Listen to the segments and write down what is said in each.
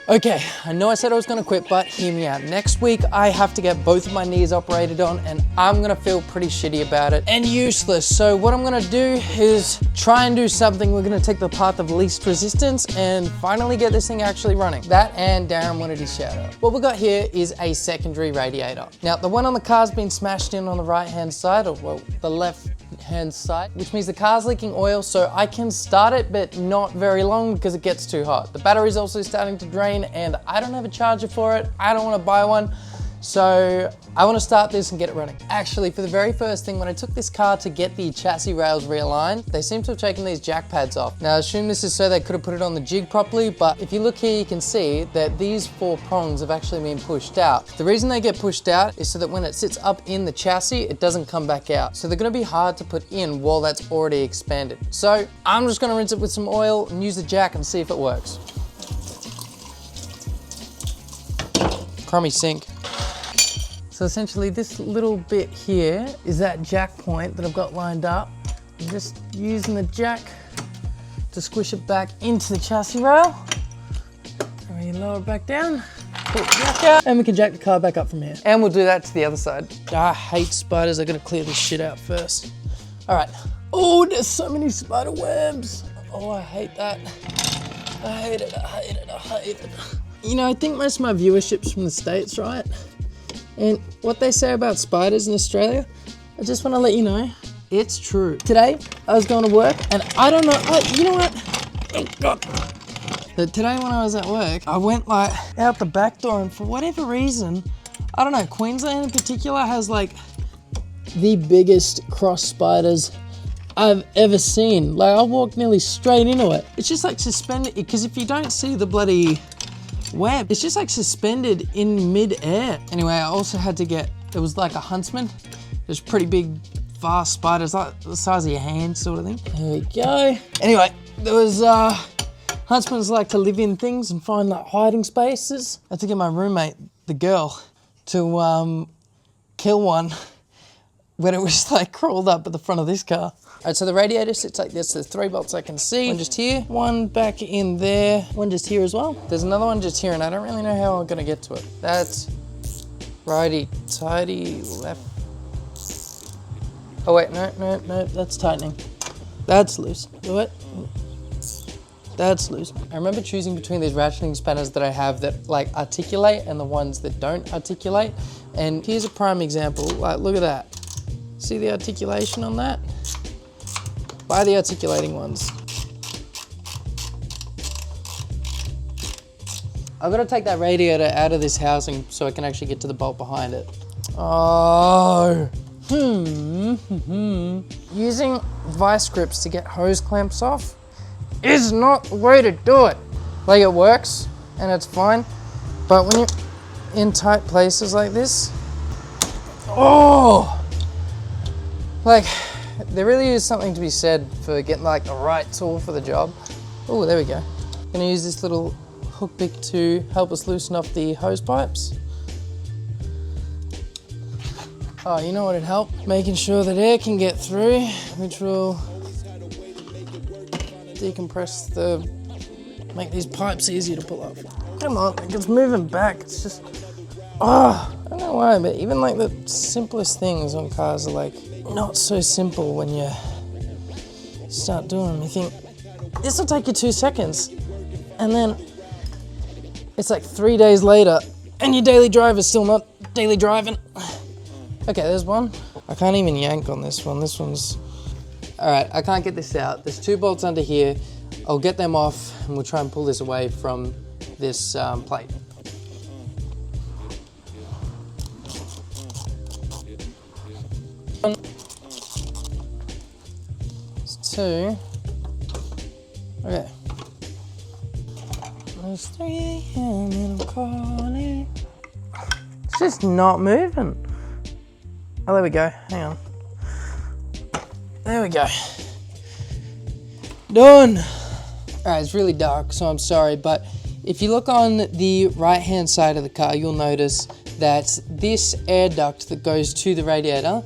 Okay, I know I said I was gonna quit, but hear me out. Next week, I have to get both of my knees operated on, and I'm gonna feel pretty shitty about it and useless. So what I'm gonna do is try and do something. We're gonna take the path of least resistance and finally get this thing actually running. That and Darren wanted his shout out. What we got here is a secondary radiator. Now, the one on the car's been smashed in on the right-hand side, or well, the left-hand side, which means the car's leaking oil, so I can start it, but not very long because it gets too hot. The battery's also starting to drain, and I don't have a charger for it. I don't want to buy one. So I want to start this and get it running. Actually, for the very first thing, when I took this car to get the chassis rails realigned, they seem to have taken these jack pads off. Now I assume this is so they could have put it on the jig properly, but if you look here, you can see that these 4 prongs have actually been pushed out. The reason they get pushed out is so that when it sits up in the chassis, it doesn't come back out. So they're going to be hard to put in while that's already expanded. So I'm just going to rinse it with some oil and use the jack and see if it works. Crummy sink. So essentially this little bit here is that jack point that I've got lined up. I'm just using the jack to squish it back into the chassis rail. And we lower it back down, pull the jack out, and we can jack the car back up from here. And we'll do that to the other side. I hate spiders, I gotta clear this shit out first. All right. Oh, there's so many spider webs. Oh, I hate that. I hate it, I hate it, I hate it. You know, I think most of my viewership's from the States, right? And what they say about spiders in Australia, I just want to let you know, it's true. Today, I was going to work and I don't know, you know what? Oh God. But today when I was at work, I went like out the back door and for whatever reason, I don't know, Queensland in particular has like the biggest cross spiders I've ever seen. Like I walked nearly straight into it. It's just like suspended, because if you don't see the bloody web, it's just like suspended in mid-air. Anyway, I also had to get, it was like a huntsman. There's pretty big, fast spiders, like the size of your hand sort of thing. There we go. Anyway, there was, huntsmans like to live in things and find like hiding spaces. I had to get my roommate, the girl, to kill one when it was like crawled up at the front of this car. All right, so the radiator sits like this. There's 3 bolts I can see. One just here, one back in there, one just here as well. There's another one just here, and I don't really know how I'm gonna get to it. That's righty-tighty, left. Oh wait, no, that's tightening. That's loose. Do it. That's loose. I remember choosing between these ratcheting spanners that I have that like articulate and the ones that don't articulate. And here's a prime example. Like, look at that. See the articulation on that? Buy the articulating ones. I've got to take that radiator out of this housing so I can actually get to the bolt behind it. Oh. Using vice grips to get hose clamps off is not the way to do it. Like, it works and it's fine, but when you're in tight places like this, oh, like, there really is something to be said for getting like the right tool for the job. Oh, there we go. Gonna use this little hook pick to help us loosen up the hose pipes. Oh, you know what would help? Making sure that air can get through, which will decompress make these pipes easier to pull off. Come on, like it's moving back. It's just, I don't know why, but even like the simplest things on cars are like not so simple when you start doing them. You think, this will take you 2 seconds. And then it's like 3 days later and your daily drive is still not daily driving. Okay, there's one. I can't even yank on this one. This one's, all right, I can't get this out. There's 2 bolts under here. I'll get them off and we'll try and pull this away from this plate. It's 2. Okay. It's 3 a.m. and I'm calling. It's just not moving. Oh, there we go. Hang on. There we go. Done. All right, it's really dark, so I'm sorry, but if you look on the right-hand side of the car, you'll notice that this air duct that goes to the radiator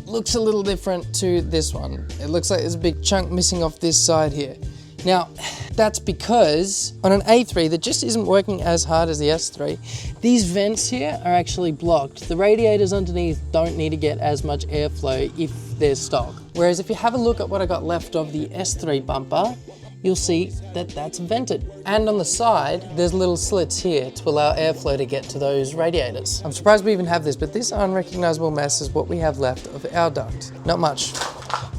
looks a little different to this one. It looks like there's a big chunk missing off this side here. Now, that's because on an A3 that just isn't working as hard as the S3, these vents here are actually blocked. The radiators underneath don't need to get as much airflow if they're stock. Whereas if you have a look at what I got left of the S3 bumper, you'll see that that's vented. And on the side, there's little slits here to allow airflow to get to those radiators. I'm surprised we even have this, but this unrecognizable mess is what we have left of our duct. Not much.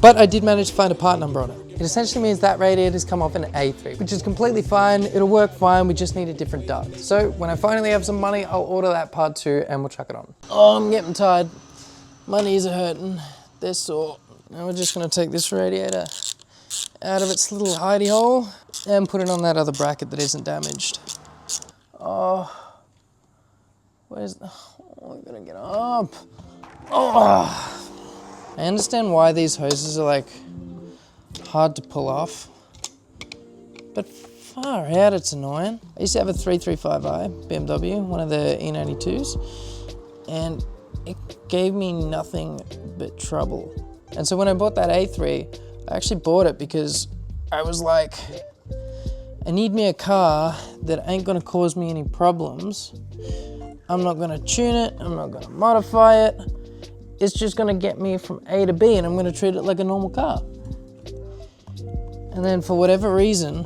But I did manage to find a part number on it. It essentially means that radiator's come off an A3, which is completely fine. It'll work fine, we just need a different duct. So when I finally have some money, I'll order that part too and we'll chuck it on. Oh, I'm getting tired. My knees are hurting, they're sore. Now we're just gonna take this radiator out of its little hidey hole and put it on that other bracket that isn't damaged. Oh, I'm gonna get up. Oh. I understand why these hoses are like hard to pull off, but far out it's annoying. I used to have a 335i BMW, one of the E92s, and it gave me nothing but trouble. And so when I bought that A3, I actually bought it because I was like, I need me a car that ain't gonna cause me any problems. I'm not gonna tune it, I'm not gonna modify it. It's just gonna get me from A to B and I'm gonna treat it like a normal car. And then for whatever reason,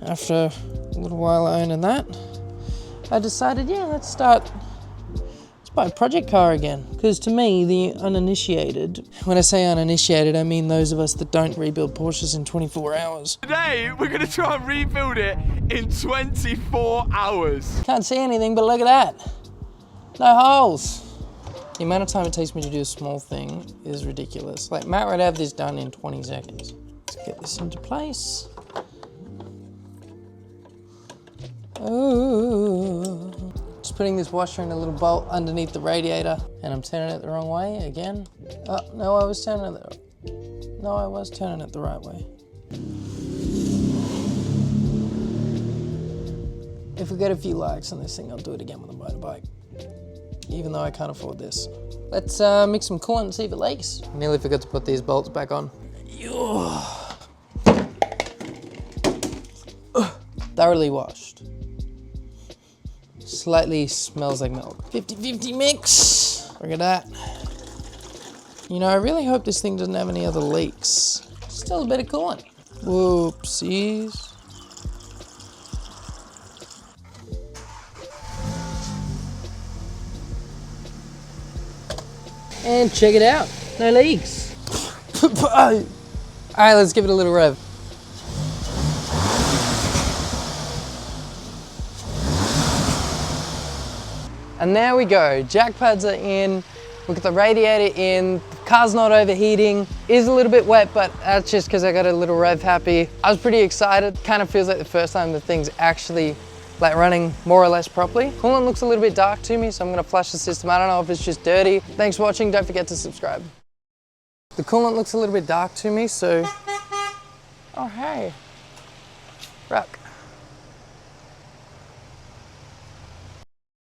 after a little while owning that, I decided, yeah, let's buy a project car again. Because to me, the uninitiated, when I say uninitiated, I mean those of us that don't rebuild Porsches in 24 hours. Today, we're gonna try and rebuild it in 24 hours. Can't see anything, but look at that. No holes. The amount of time it takes me to do a small thing is ridiculous. Like Matt would have this done in 20 seconds. Let's get this into place. Ooh. Just putting this washer in a little bolt underneath the radiator, and I'm turning it the wrong way again. Oh, no, I was turning it the right way. If we get a few likes on this thing, I'll do it again with a motorbike. Even though I can't afford this. Let's mix some coolant and see if it leaks. I nearly forgot to put these bolts back on. Thoroughly washed. Slightly smells like milk. 50-50 mix. Look at that. You know, I really hope this thing doesn't have any other leaks. Still a bit of coolant. Whoopsies. And check it out, no leaks. All right, let's give it a little rev. And there we go, jack pads are in, we've got the radiator in, the car's not overheating. It is a little bit wet, but that's just because I got a little rev happy. I was pretty excited. Kind of feels like the first time the thing's actually like running more or less properly. Coolant looks a little bit dark to me, so I'm gonna flush the system. I don't know if it's just dirty. Thanks for watching, don't forget to subscribe. The coolant looks a little bit dark to me, so, oh hey, rock.